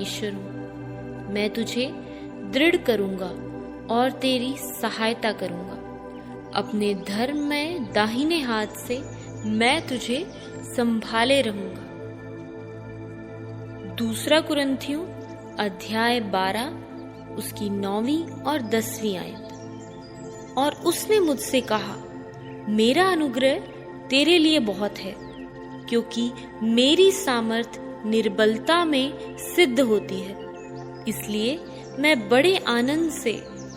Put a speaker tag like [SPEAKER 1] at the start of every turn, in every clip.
[SPEAKER 1] परमेश्वर हूँ। मैं तुझे दृढ़ करूँगा और तेरी सहायता करूँगा। अपने धर्म में दाहिने हाथ से मैं तुझे संभाले रहूँगा। दूसरा कुरिन्थियों अध्याय 12 उसकी 9वीं और 10वीं आयत। और उसने मुझसे कहा, मेरा अनुग्रह तेरे लिए बहुत है, क्योंकि मेरी सामर्थ निर्बलता में सिद्ध होती है। इसलिए मैं बड़े आनंद से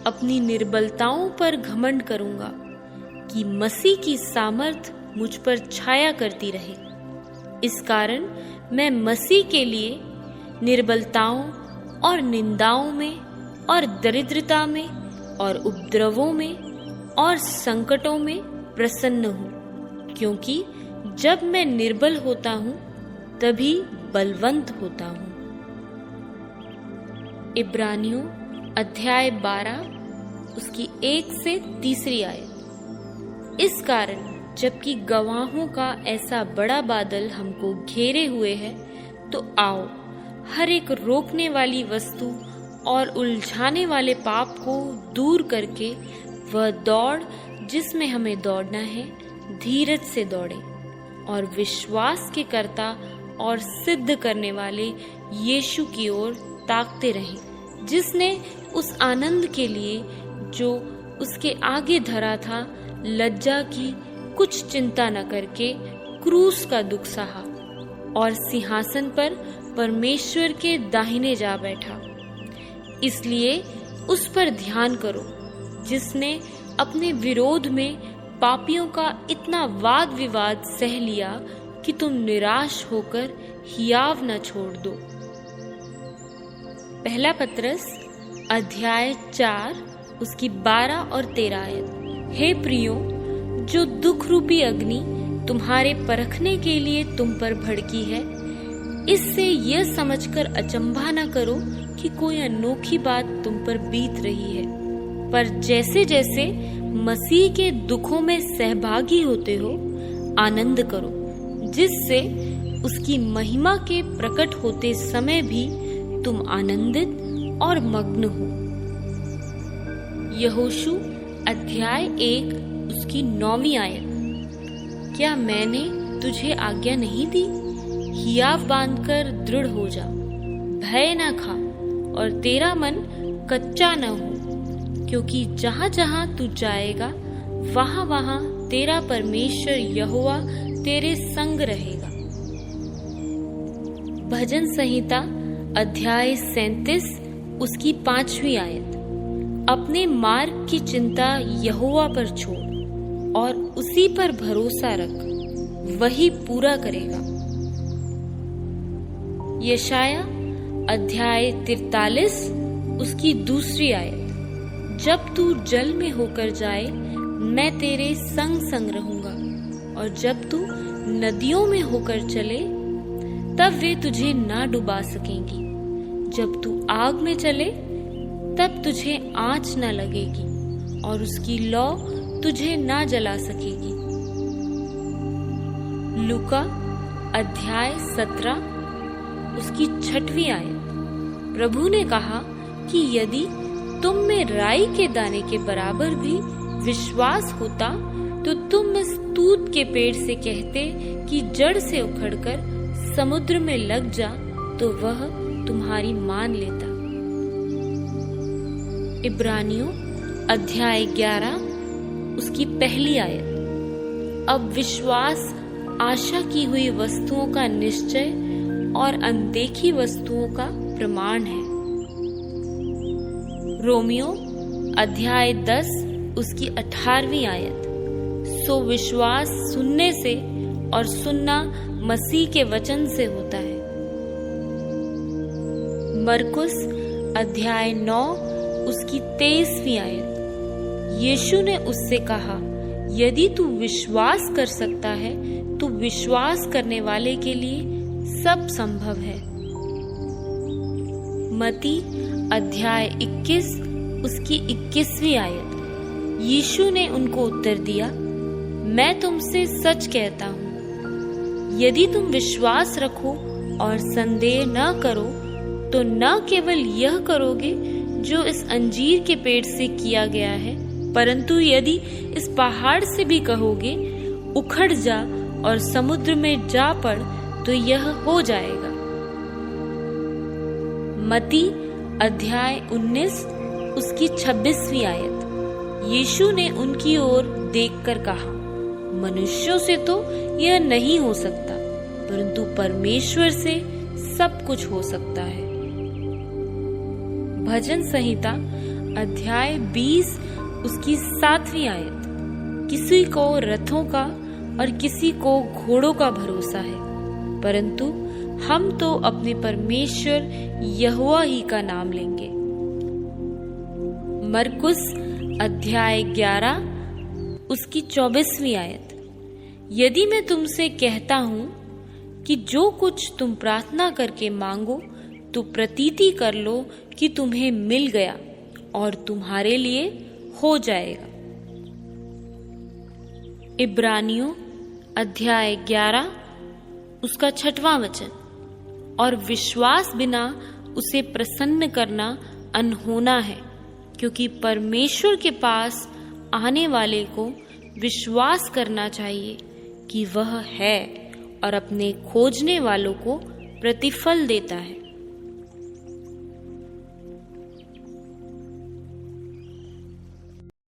[SPEAKER 1] अपनी निर्बलताओं पर घमंड करूंगा, कि मसीह की सामर्थ मुझ पर छाया करती रहे। इस कारण मैं मसीह के लिए निर्बलताओं और निंदाओं में और दरिद्रता में और उपद्रवों में और संकटों में प्रसन्न हूँ, क्योंकि जब मैं निर्बल होता हूँ तभी बलवंत होता हूँ। इब्रानियों अध्याय 12 उसकी 1 से 3री आयत। इस कारण जबकि गवाहों का ऐसा बड़ा बादल हमको घेरे हुए है, तो आओ हर एक रोकने वाली वस्तु और उलझाने वाले पाप को दूर करके वह दौड़ जिसमें हमें दौड़ना है धीरज से दौड़े, और विश्वास के कर्ता और सिद्ध करने वाले यीशु की ओर ताकते रहें, जिसने उस आनंद के लिए जो उसके आगे धरा था लज्जा की कुछ चिंता न करके क्रूस का दुख सहा और सिंहासन पर परमेश्वर के दाहिने जा बैठा। इसलिए उस पर ध्यान करो जिसने अपने विरोध में पापियों का इतना वाद विवाद सह लिया कि तुम निराश होकर हियाव न छोड़ दो। पहला पत्रस अध्याय 4 उसकी 12 और 13 आयत। हे प्रियो, जो दुख रूपी अग्नि तुम्हारे परखने के लिए तुम पर भड़की है, इससे यह समझकर अचंभा न करो कि कोई अनोखी बात तुम पर बीत रही है, पर जैसे जैसे मसीह के दुखों में सहभागी होते हो आनंद करो, जिससे उसकी महिमा के प्रकट होते समय भी तुम आनंदित और मग्न हो। यहोशू अध्याय 1 उसकी 9वीं आयत। क्या मैंने तुझे आज्ञा नहीं दी? हियाव बांधकर दृढ़ हो जा, भय न खा और तेरा मन कच्चा न हो, क्योंकि जहाँ जहाँ तू जाएगा वहाँ वहाँ तेरा परमेश्वर यहोवा तेरे संग रहेगा। भजन संहिता अध्याय 37 उसकी 5वीं आयत। अपने मार्ग की चिंता यहोवा पर छोड़ और उसी पर भरोसा रख, वही पूरा करेगा। यशाया अध्याय 43 उसकी 2री आयत। जब तू जल में होकर जाए मैं तेरे संग संग रहूंगा, और जब तू नदियों में होकर चले तब वे तुझे ना डुबा सकेंगी। जब तू आग में चले तब तुझे आँच न लगेगी और उसकी लौ तुझे ना जला सकेगी। लूका अध्याय 17 उसकी 6वीं आयत। प्रभु ने कहा कि यदि तुम में राई के दाने के बराबर भी विश्वास होता तो तुम इस तूत के पेड़ से कहते कि जड़ से उखड़कर समुद्र में लग जा, तो वह तुम्हारी मान लेता। इब्रानियों अध्याय 11 उसकी 1 आयत। अब विश्वास आशा की हुई वस्तुओं का निश्चय और अनदेखी वस्तुओं का प्रमाण है। रोमियो अध्याय 10 उसकी 18वीं आयत। सो विश्वास सुनने से और सुनना मसीह के वचन से होता है। मरकुस अध्याय 9 उसकी 23वीं आयत। यीशु ने उससे कहा, यदि तू विश्वास कर सकता है तो विश्वास करने वाले के लिए सब संभव है। मती अध्याय 21 उसकी 21वीं आयत। यीशु ने उनको उत्तर दिया, मैं तुमसे सच कहता हूँ, यदि तुम विश्वास रखो और संदेह न करो तो न केवल यह करोगे जो इस अंजीर के पेड़ से किया गया है, परंतु यदि इस पहाड़ से भी कहोगे उखड़ जा और समुद्र में जा पड़, तो यह हो जाएगा। मत्ती अध्याय 19 उसकी 26वीं आयत। यीशु ने उनकी ओर देखकर कहा, मनुष्यों से तो यह नहीं हो सकता, परंतु परमेश्वर से सब कुछ हो सकता है। भजन संहिता अध्याय 20 उसकी 7वीं आयत। किसी को रथों का और किसी को घोड़ों का भरोसा है, परंतु हम तो अपने परमेश्वर यहोवा ही का नाम लेंगे। मरकुस अध्याय 11 उसकी 24वीं आयत। यदि मैं तुमसे कहता हूं कि जो कुछ तुम प्रार्थना करके मांगो तो प्रतीति कर लो कि तुम्हें मिल गया और तुम्हारे लिए हो जाएगा। इब्रानियों अध्याय 11 उसका 6वां वचन। और विश्वास बिना उसे प्रसन्न करना अनहोना है, क्योंकि परमेश्वर के पास आने वाले को विश्वास करना चाहिए कि वह है और अपने खोजने वालों को प्रतिफल देता है।